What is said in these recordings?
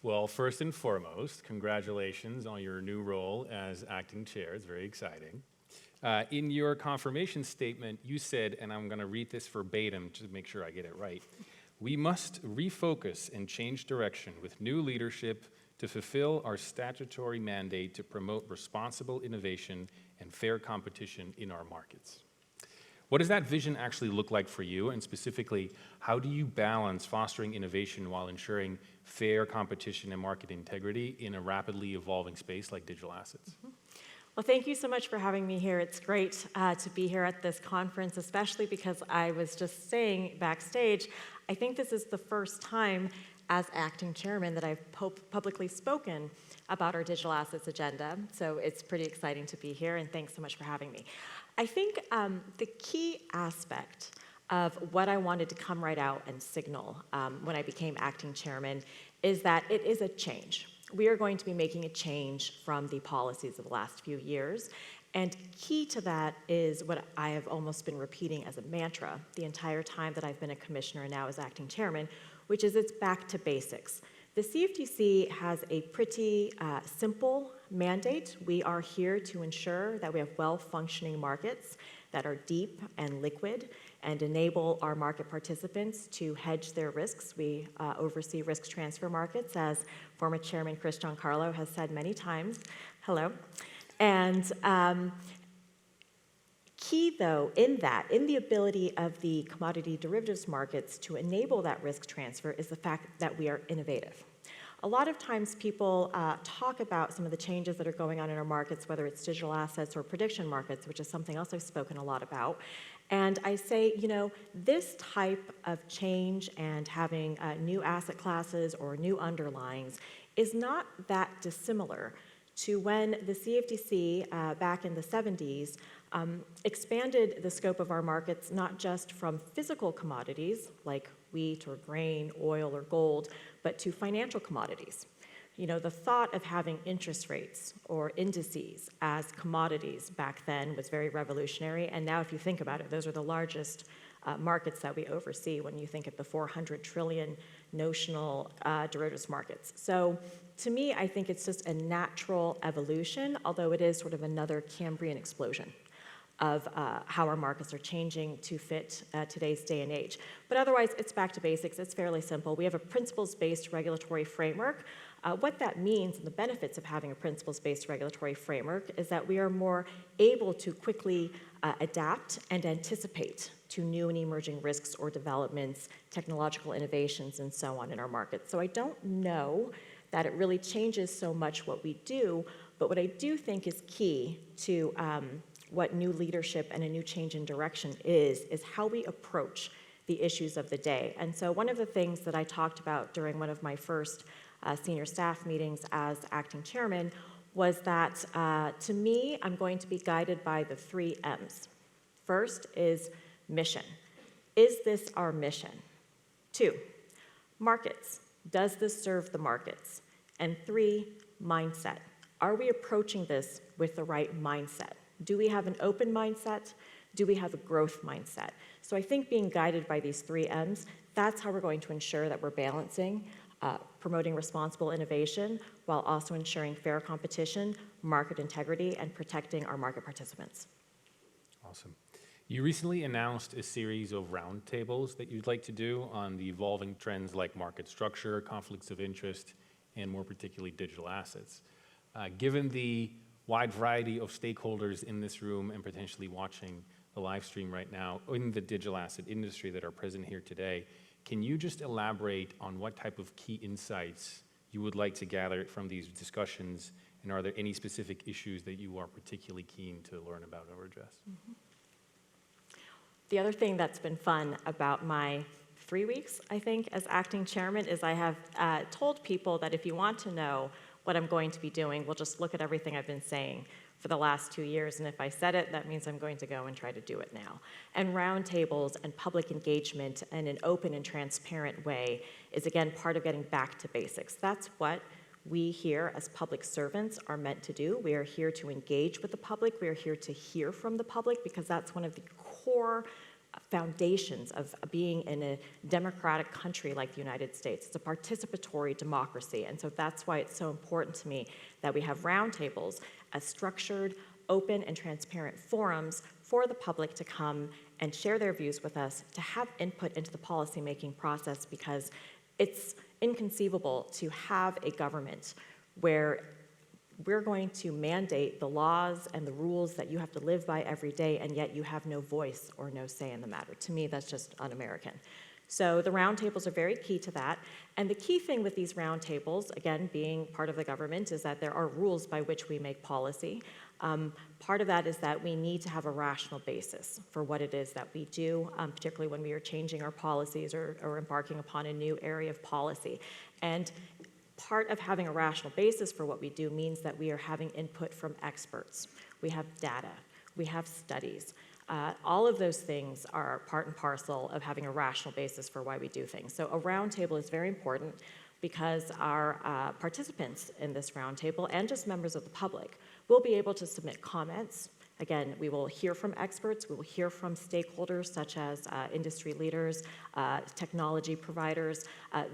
Well, first and foremost, congratulations on your new role as acting chair. It's very exciting. In your confirmation statement, you said, and I'm going to read this verbatim to make sure I get it right, we must refocus and change direction with new leadership to fulfill our statutory mandate to promote responsible innovation and fair competition in our markets. What does that vision actually look like for you? And specifically, how do you balance fostering innovation while ensuring fair competition and market integrity in a rapidly evolving space like digital assets? Mm-hmm. Well, thank you so much for having me here. It's great to be here at this conference, especially because I was just saying backstage, I think this is the first time as acting chairman that I've publicly spoken about our digital assets agenda. So it's pretty exciting to be here, and thanks so much for having me. I think the key aspect of what I wanted to come right out and signal when I became acting chairman is that it is a change. We are going to be making a change from the policies of the last few years. And key to that is what I have almost been repeating as a mantra the entire time that I've been a commissioner and now as acting chairman, which is it's back to basics. The CFTC has a pretty simple mandate. We are here to ensure that we have well-functioning markets that are deep and liquid and enable our market participants to hedge their risks. We oversee risk transfer markets, as former Chairman Chris Giancarlo has said many times. Hello. And key, though, in the ability of the commodity derivatives markets to enable that risk transfer is the fact that we are innovative. A lot of times people talk about some of the changes that are going on in our markets, whether it's digital assets or prediction markets, which is something else I've spoken a lot about. And I say, you know, this type of change and having new asset classes or new underlyings is not that dissimilar to when the CFTC back in the 70s expanded the scope of our markets not just from physical commodities like wheat or grain, oil or gold, but to financial commodities. You know, the thought of having interest rates or indices as commodities back then was very revolutionary, and now if you think about it, those are the largest markets that we oversee when you think of the 400 trillion notional derivatives markets. So to me, I think it's just a natural evolution, although it is sort of another Cambrian explosion of how our markets are changing to fit today's day and age. But otherwise, it's back to basics. It's fairly simple. We have a principles-based regulatory framework. What that means and the benefits of having a principles-based regulatory framework is that we are more able to quickly adapt and anticipate to new and emerging risks or developments, technological innovations, and so on in our markets. So I don't know that it really changes so much what we do, but what I do think is key to what new leadership and a new change in direction is how we approach the issues of the day. And so one of the things that I talked about during one of my first senior staff meetings as acting chairman was that to me, I'm going to be guided by the 3 M's. First is mission. Is this our mission? 2, markets. Does this serve the markets? And 3, mindset. Are we approaching this with the right mindset? Do we have an open mindset? Do we have a growth mindset? So I think being guided by these 3 M's, that's how we're going to ensure that we're balancing promoting responsible innovation while also ensuring fair competition, market integrity, and protecting our market participants. Awesome. You recently announced a series of roundtables that you'd like to do on the evolving trends like market structure, conflicts of interest, and more particularly digital assets. Given the wide variety of stakeholders in this room and potentially watching the live stream right now in the digital asset industry that are present here today, can you just elaborate on what type of key insights you would like to gather from these discussions, and are there any specific issues that you are particularly keen to learn about or address? Mm-hmm. The other thing that's been fun about my 3 weeks, I think, as acting chairman is I have told people that if you want to know what I'm going to be doing, we'll just look at everything I've been saying for the last 2 years, and if I said it, that means I'm going to go and try to do it now. And roundtables and public engagement in an open and transparent way is, again, part of getting back to basics. That's what we here as public servants are meant to do. We are here to engage with the public. We are here to hear from the public because that's one of the core foundations of being in a democratic country like the United States. It's a participatory democracy, and so that's why it's so important to me that we have roundtables as structured, open, and transparent forums for the public to come and share their views with us, to have input into the policymaking process, because it's inconceivable to have a government where we're going to mandate the laws and the rules that you have to live by every day, and yet you have no voice or no say in the matter. To me, that's just un-American. So the roundtables are very key to that. And the key thing with these roundtables, again, being part of the government, is that there are rules by which we make policy. Part of that is that we need to have a rational basis for what it is that we do, particularly when we are changing our policies or embarking upon a new area of policy. And part of having a rational basis for what we do means that we are having input from experts. We have data, we have studies. All of those things are part and parcel of having a rational basis for why we do things. So a roundtable is very important because our participants in this roundtable, and just members of the public, will be able to submit comments. Again, we will hear from experts, we will hear from stakeholders such as industry leaders, technology providers,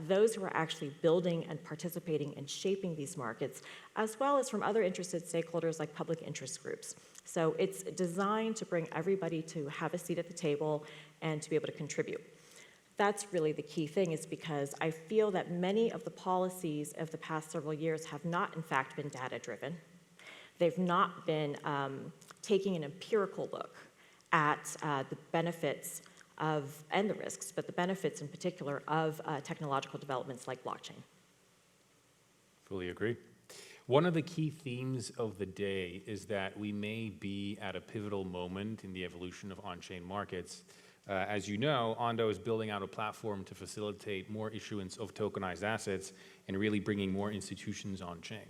those who are actually building and participating in shaping these markets, as well as from other interested stakeholders like public interest groups. So it's designed to bring everybody to have a seat at the table and to be able to contribute. That's really the key thing, is because I feel that many of the policies of the past several years have not, in fact, been data-driven. They've not been taking an empirical look at the benefits of, and the risks, but the benefits in particular of technological developments like blockchain. Fully agree. One of the key themes of the day is that we may be at a pivotal moment in the evolution of on-chain markets. As you know, Ondo is building out a platform to facilitate more issuance of tokenized assets and really bringing more institutions on-chain.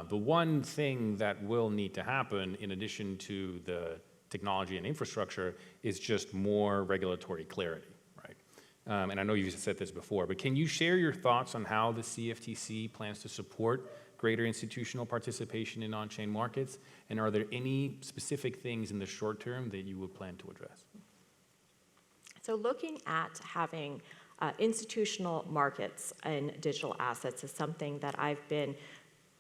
The one thing that will need to happen, in addition to the technology and infrastructure, is just more regulatory clarity, right? And I know you've said this before, but can you share your thoughts on how the CFTC plans to support greater institutional participation in on-chain markets? And are there any specific things in the short term that you would plan to address? So looking at having institutional markets in digital assets is something that I've been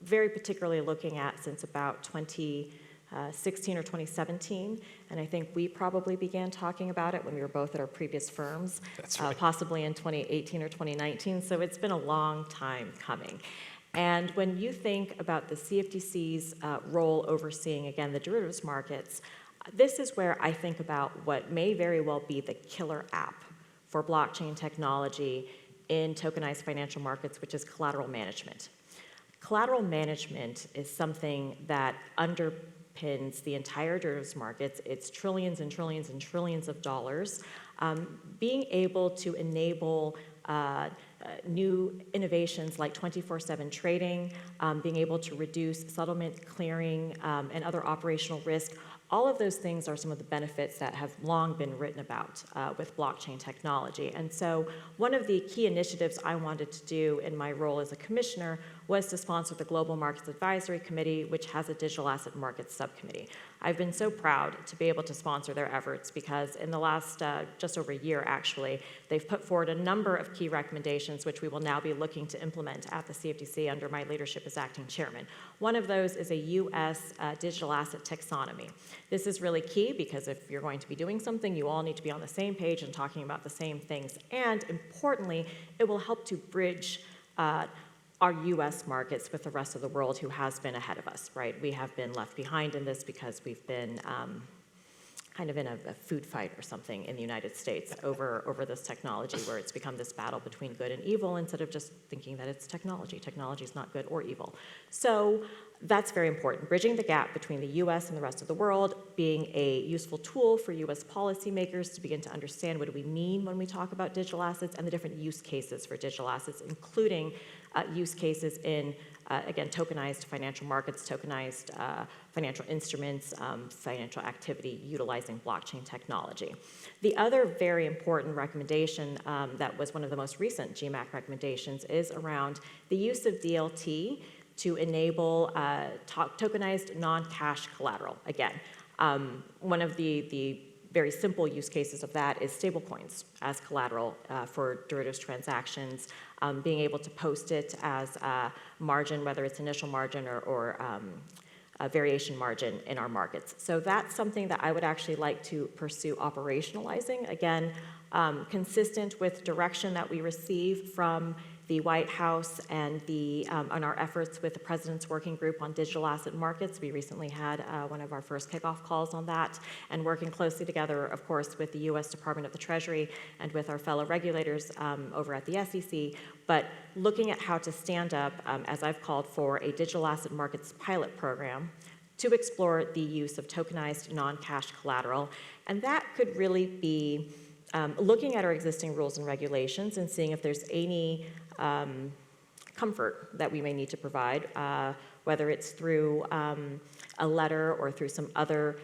very particularly looking at since about 2016 or 2017, and I think we probably began talking about it when we were both at our previous firms. That's right. Possibly in 2018 or 2019, so it's been a long time coming. And when you think about the CFTC's role overseeing, again, the derivatives markets, this is where I think about what may very well be the killer app for blockchain technology in tokenized financial markets, which is collateral management. Collateral management is something that underpins the entire derivatives markets. It's trillions and trillions and trillions of dollars. Being able to enable new innovations like 24/7 trading, being able to reduce settlement, clearing, and other operational risk. All of those things are some of the benefits that have long been written about with blockchain technology. And so one of the key initiatives I wanted to do in my role as a commissioner was to sponsor the Global Markets Advisory Committee, which has a digital asset markets subcommittee. I've been so proud to be able to sponsor their efforts because in the last just over a year, actually, they've put forward a number of key recommendations which we will now be looking to implement at the CFTC under my leadership as acting chairman. One of those is a U.S. Digital asset taxonomy. This is really key because if you're going to be doing something, you all need to be on the same page and talking about the same things. And importantly, it will help to bridge our U.S. markets with the rest of the world who has been ahead of us, right? We have been left behind in this because we've been kind of in a food fight or something in the United States over this technology, where it's become this battle between good and evil instead of just thinking that it's technology. Technology is not good or evil. So that's very important. Bridging the gap between the U.S. and the rest of the world, being a useful tool for U.S. policymakers to begin to understand what do we mean when we talk about digital assets and the different use cases for digital assets, including use cases in, again, tokenized financial markets, tokenized financial instruments, financial activity utilizing blockchain technology. The other very important recommendation that was one of the most recent GMAC recommendations is around the use of DLT to enable tokenized non-cash collateral. Again, one of the very simple use cases of that is stablecoins as collateral for derivatives transactions, being able to post it as a margin, whether it's initial margin or a variation margin in our markets. So that's something that I would actually like to pursue operationalizing. Again, consistent with direction that we receive from the White House and on our efforts with the President's Working Group on digital asset markets. We recently had one of our first kickoff calls on that, and working closely together, of course, with the U.S. Department of the Treasury and with our fellow regulators over at the SEC, but looking at how to stand up, as I've called for, a digital asset markets pilot program to explore the use of tokenized non-cash collateral. And that could really be looking at our existing rules and regulations and seeing if there's any comfort that we may need to provide, whether it's through a letter or through some other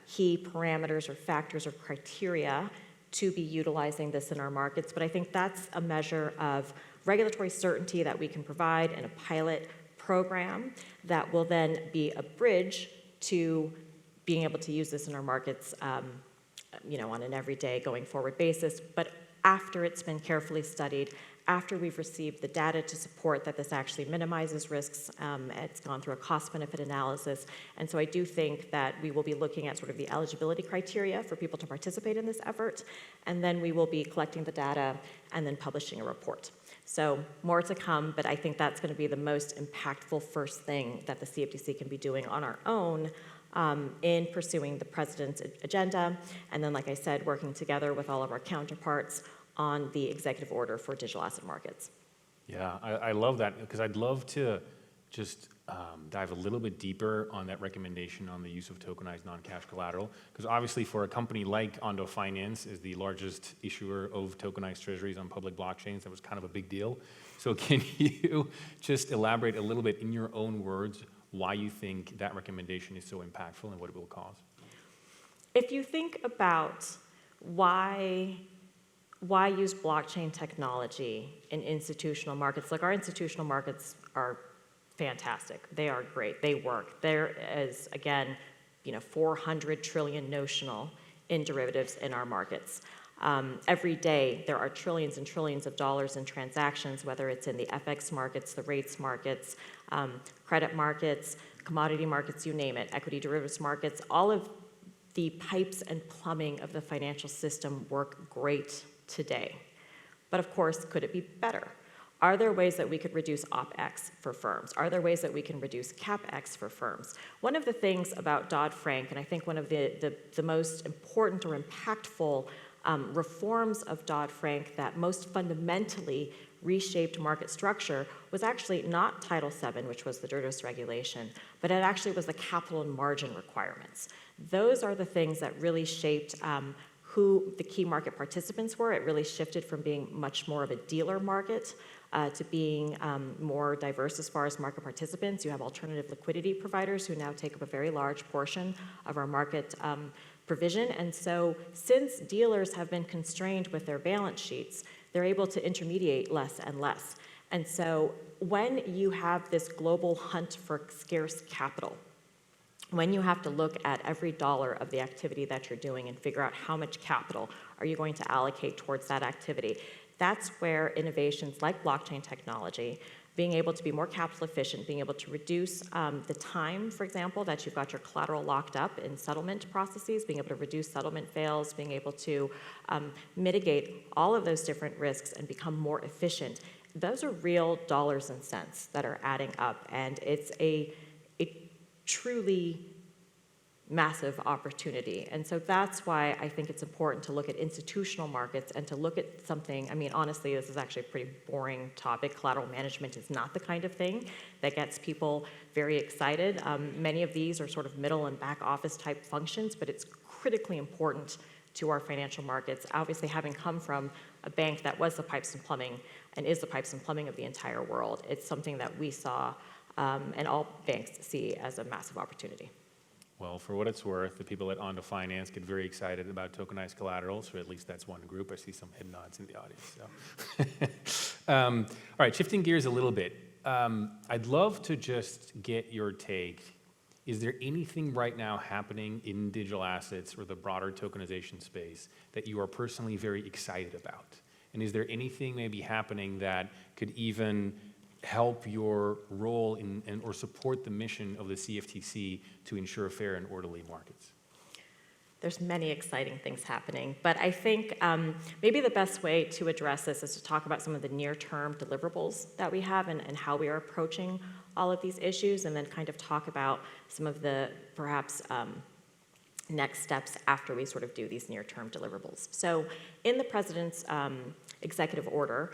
key parameters or factors or criteria to be utilizing this in our markets. But I think that's a measure of regulatory certainty that we can provide in a pilot program that will then be a bridge to being able to use this in our markets on an everyday going forward basis, but after it's been carefully studied, after we've received the data to support that this actually minimizes risks, it's gone through a cost-benefit analysis. And so I do think that we will be looking at sort of the eligibility criteria for people to participate in this effort, and then we will be collecting the data and then publishing a report. So more to come, but I think that's going to be the most impactful first thing that the CFTC can be doing on our own in pursuing the President's agenda, and then, like I said, working together with all of our counterparts on the executive order for digital asset markets. Yeah, I love that, because I'd love to just dive a little bit deeper on that recommendation on the use of tokenized non-cash collateral, because obviously for a company like Ondo Finance is the largest issuer of tokenized treasuries on public blockchains, that was kind of a big deal. So can you just elaborate a little bit in your own words why you think that recommendation is so impactful and what it will cause? If you think about why use blockchain technology in institutional markets, like our institutional markets are fantastic. They are great. They work. There is, again, 400 trillion notional in derivatives in our markets. Every day, there are trillions and trillions of dollars in transactions, whether it's in the FX markets, the rates markets, credit markets, commodity markets, you name it, equity derivatives markets. All of the pipes and plumbing of the financial system work great today. But of course, could it be better? Are there ways that we could reduce OpEx for firms? Are there ways that we can reduce CapEx for firms? One of the things about Dodd-Frank, and I think one of the most important or impactful reforms of Dodd-Frank that most fundamentally reshaped market structure was actually not Title VII, which was the derivatives regulation, but it actually was the capital and margin requirements. Those are the things that really shaped who the key market participants were. It really shifted from being much more of a dealer market to being more diverse as far as market participants. You have alternative liquidity providers who now take up a very large portion of our market provision. And so since dealers have been constrained with their balance sheets, they're able to intermediate less and less. And so when you have this global hunt for scarce capital, when you have to look at every dollar of the activity that you're doing and figure out how much capital are you going to allocate towards that activity, that's where innovations like blockchain technology, being able to be more capital efficient, being able to reduce the time, for example, that you've got your collateral locked up in settlement processes, being able to reduce settlement fails, being able to mitigate all of those different risks and become more efficient. Those are real dollars and cents that are adding up, and it's a truly massive opportunity. And so that's why I think it's important to look at institutional markets and to look at something, I mean, honestly, this is actually a pretty boring topic. Collateral management is not the kind of thing that gets people very excited. Many of these are sort of middle and back office type functions, but it's critically important to our financial markets. Obviously, having come from a bank that was the pipes and plumbing and is the pipes and plumbing of the entire world, it's something that we saw and all banks see as a massive opportunity. Well, for what it's worth, the people at Ondo Finance get very excited about tokenized collateral, so at least that's one group. I see some head nods in the audience. So. All right, shifting gears a little bit. I'd love to just get your take Is there anything right now happening in digital assets or the broader tokenization space that you are personally very excited about? And is there anything maybe happening that could even help your role in or support the mission of the CFTC to ensure fair and orderly markets? There's many exciting things happening, but I think maybe the best way to address this is to talk about some of the near-term deliverables that we have and how we are approaching all of these issues, and then kind of talk about some of the perhaps next steps after we sort of do these near-term deliverables. So in the President's executive order,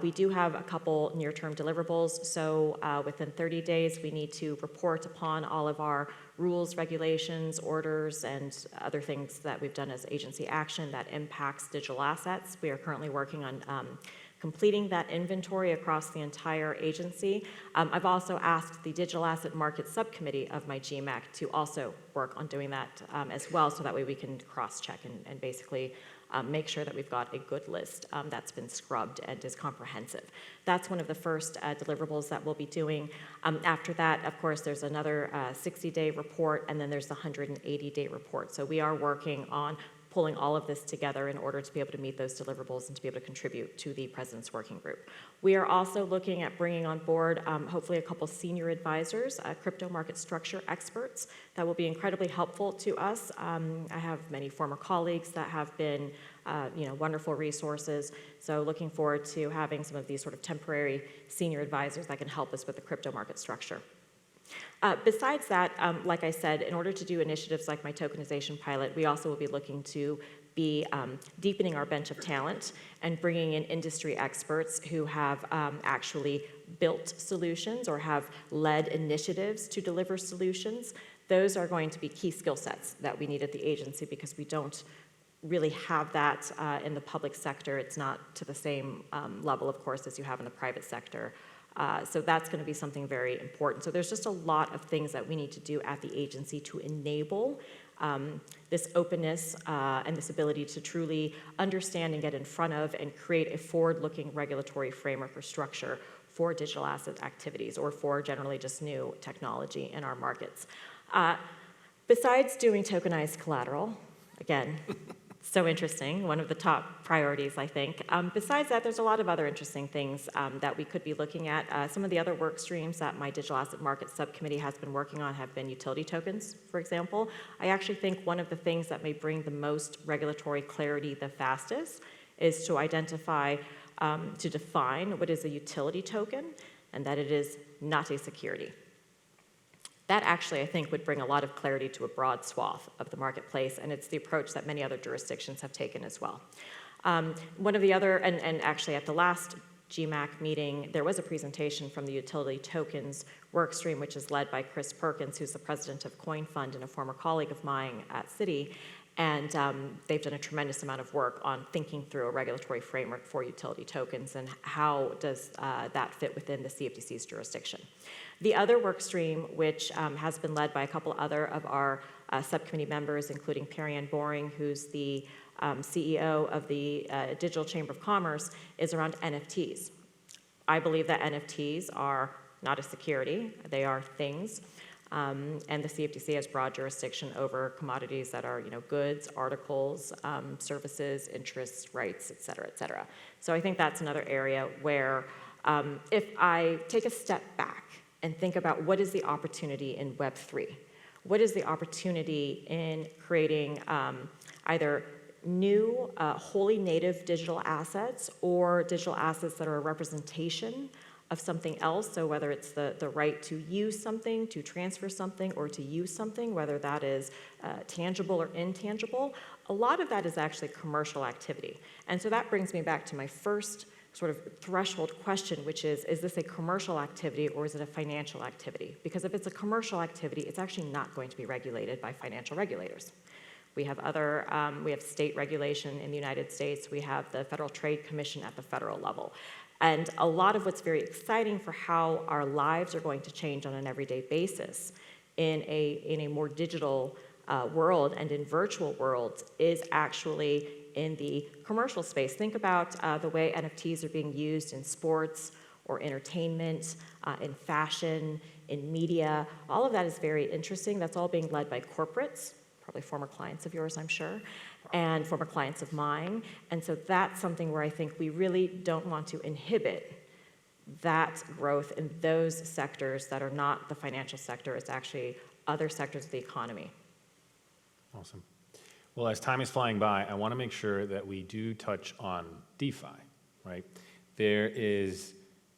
we do have a couple near-term deliverables. So within 30 days, we need to report upon all of our rules, regulations, orders, and other things that we've done as agency action that impacts digital assets. We are currently working on completing that inventory across the entire agency. I've also asked the Digital Asset Market Subcommittee of my GMAC to also work on doing that as well, so that way we can cross-check and basically make sure that we've got a good list that's been scrubbed and is comprehensive. That's one of the first deliverables that we'll be doing. After that, of course, there's another 60-day report, and then there's the 180-day report. So we are working on pulling all of this together in order to be able to meet those deliverables and to be able to contribute to the President's Working Group. We are also looking at bringing on board hopefully a couple senior advisors, crypto market structure experts that will be incredibly helpful to us. I have many former colleagues that have been wonderful resources. So looking forward to having some of these sort of temporary senior advisors that can help us with the crypto market structure. Besides that, like I said, in order to do initiatives like my tokenization pilot, we also will be looking to be deepening our bench of talent and bringing in industry experts who have actually built solutions or have led initiatives to deliver solutions. Those are going to be key skill sets that we need at the agency, because we don't really have that in the public sector. It's not to the same level, of course, as you have in the private sector. So that's going to be something very important. So there's just a lot of things that we need to do at the agency to enable this openness and this ability to truly understand and get in front of and create a forward-looking regulatory framework or structure for digital asset activities, or for generally just new technology in our markets. Besides doing tokenized collateral, again, so interesting, one of the top priorities, I think. Besides that, there's a lot of other interesting things that we could be looking at. Some of the other work streams that my Digital Asset Market Subcommittee has been working on have been utility tokens, for example. I actually think one of the things that may bring the most regulatory clarity the fastest is to identify, to define what is a utility token, and that it is not a security. That actually, I think, would bring a lot of clarity to a broad swath of the marketplace, and it's the approach that many other jurisdictions have taken as well. One of the other, and actually at the last GMAC meeting, there was a presentation from the utility tokens workstream, which is led by Chris Perkins, who's the president of Coin Fund and a former colleague of mine at Citi. And they've done a tremendous amount of work on thinking through a regulatory framework for utility tokens and how does that fit within the CFTC's jurisdiction. The other work stream, which has been led by a couple other of our subcommittee members, including Perry-Ann Boring, who's the CEO of the Digital Chamber of Commerce, is around NFTs. I believe that NFTs are not a security, they are things. And the CFTC has broad jurisdiction over commodities that are, goods, articles, services, interests, rights, et cetera, et cetera. So I think that's another area where if I take a step back and think about what is the opportunity in Web3, what is the opportunity in creating either new, wholly native digital assets or digital assets that are a representation of something else, so whether it's the right to use something, to transfer something, or to use something, whether that is tangible or intangible, a lot of that is actually commercial activity. And so that brings me back to my first sort of threshold question, which is this a commercial activity or is it a financial activity? Because if it's a commercial activity, it's actually not going to be regulated by financial regulators. We have we have state regulation in the United States, we have the Federal Trade Commission at the federal level. And a lot of what's very exciting for how our lives are going to change on an everyday basis in a more digital world and in virtual worlds is actually in the commercial space. Think about the way NFTs are being used in sports or entertainment, in fashion, in media. All of that is very interesting. That's all being led by corporates, probably former clients of yours, I'm sure, and former clients of mine. And so that's something where I think we really don't want to inhibit that growth in those sectors that are not the financial sector. It's actually other sectors of the economy. Awesome. Well, as time is flying by, I want to make sure that we do touch on DeFi, right? There is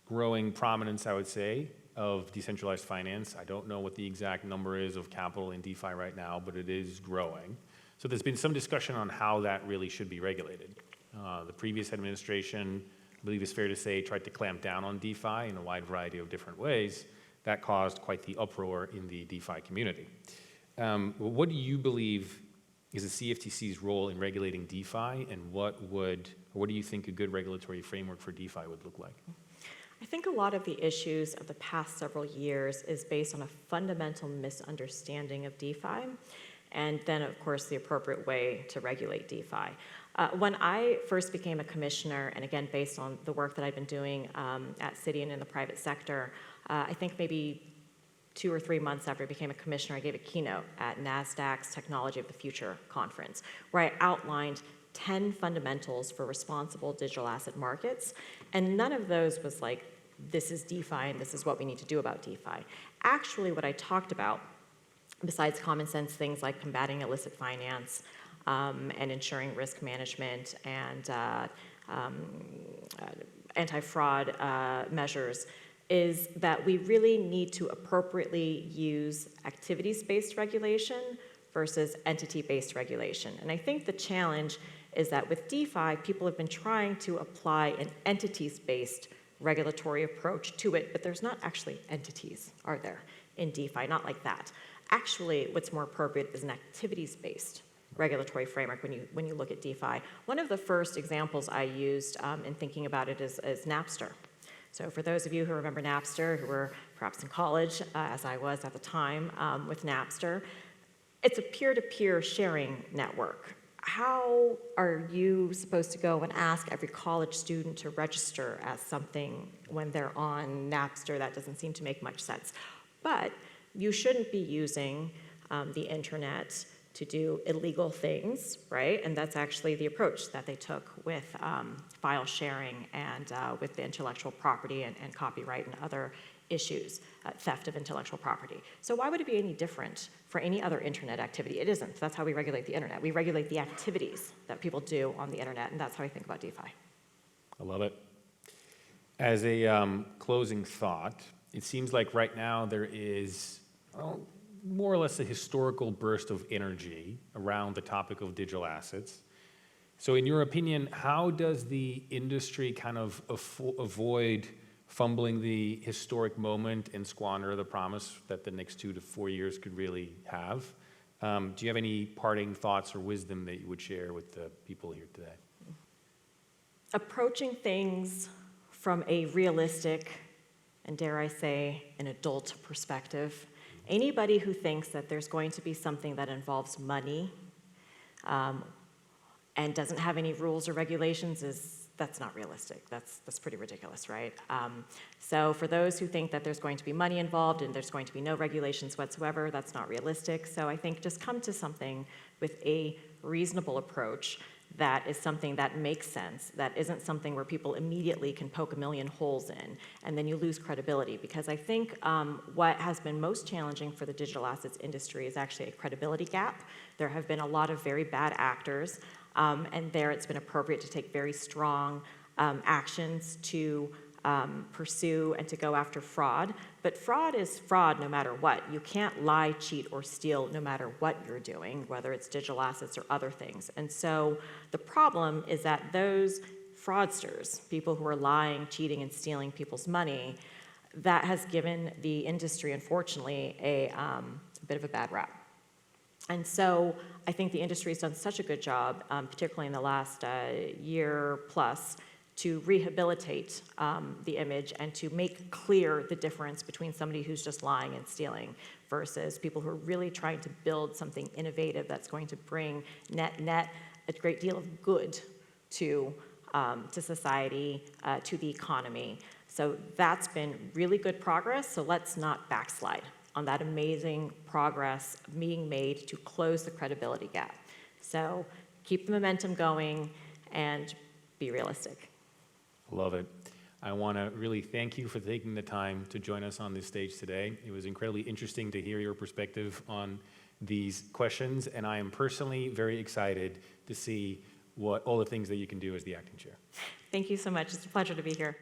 growing prominence, I would say, of decentralized finance. I don't know what the exact number is of capital in DeFi right now, but it is growing. So there's been some discussion on how that really should be regulated. The previous administration, I believe it's fair to say, tried to clamp down on DeFi in a wide variety of different ways. That caused quite the uproar in the DeFi community. What do you believe is the CFTC's role in regulating DeFi, and what do you think a good regulatory framework for DeFi would look like? I think a lot of the issues of the past several years is based on a fundamental misunderstanding of DeFi, and then, of course, the appropriate way to regulate DeFi. When I first became a commissioner, and again, based on the work that I've been doing at Citi and in the private sector, I think maybe 2 or 3 months after I became a commissioner, I gave a keynote at NASDAQ's Technology of the Future conference, where I outlined 10 fundamentals for responsible digital asset markets, and none of those was like, this is DeFi and this is what we need to do about DeFi. Actually, what I talked about, besides common sense things like combating illicit finance and ensuring risk management and anti-fraud measures, is that we really need to appropriately use activities-based regulation versus entity-based regulation. And I think the challenge is that with DeFi, people have been trying to apply an entities-based regulatory approach to it, but there's not actually entities, are there, in DeFi? Not like that. Actually, what's more appropriate is an activities-based regulatory framework when you look at DeFi. One of the first examples I used in thinking about it is Napster. So for those of you who remember Napster, who were perhaps in college, as I was at the time with Napster, it's a peer-to-peer sharing network. How are you supposed to go and ask every college student to register as something when they're on Napster? That doesn't seem to make much sense. But you shouldn't be using the internet to do illegal things, right? And that's actually the approach that they took with file sharing and with the intellectual property and copyright and other issues, theft of intellectual property. So why would it be any different for any other internet activity? It isn't. That's how we regulate the internet. We regulate the activities that people do on the internet, and that's how I think about DeFi. I love it. As a closing thought, it seems like right now there is more or less a historical burst of energy around the topic of digital assets. So in your opinion, how does the industry kind of avoid fumbling the historic moment and squander the promise that the next 2 to 4 years could really have? Do you have any parting thoughts or wisdom that you would share with the people here today? Approaching things from a realistic and, dare I say, an adult perspective. Anybody who thinks that there's going to be something that involves money and doesn't have any rules or regulations that's not realistic. That's pretty ridiculous, right? So for those who think that there's going to be money involved and there's going to be no regulations whatsoever, that's not realistic. So I think just come to something with a reasonable approach that is something that makes sense, that isn't something where people immediately can poke a million holes in, and then you lose credibility. Because I think what has been most challenging for the digital assets industry is actually a credibility gap. There have been a lot of very bad actors, and there it's been appropriate to take very strong actions to pursue and to go after fraud. But fraud is fraud no matter what. You can't lie, cheat, or steal no matter what you're doing, whether it's digital assets or other things. And so the problem is that those fraudsters, people who are lying, cheating, and stealing people's money, that has given the industry, unfortunately, a bit of a bad rap. And so I think the industry has done such a good job, particularly in the last year plus, to rehabilitate the image and to make clear the difference between somebody who's just lying and stealing versus people who are really trying to build something innovative that's going to bring net a great deal of good to society, to the economy. So that's been really good progress, so let's not backslide on that amazing progress being made to close the credibility gap. So keep the momentum going and be realistic. Love it. I want to really thank you for taking the time to join us on this stage today. It was incredibly interesting to hear your perspective on these questions, and I am personally very excited to see all the things that you can do as the acting chair. Thank you so much. It's a pleasure to be here.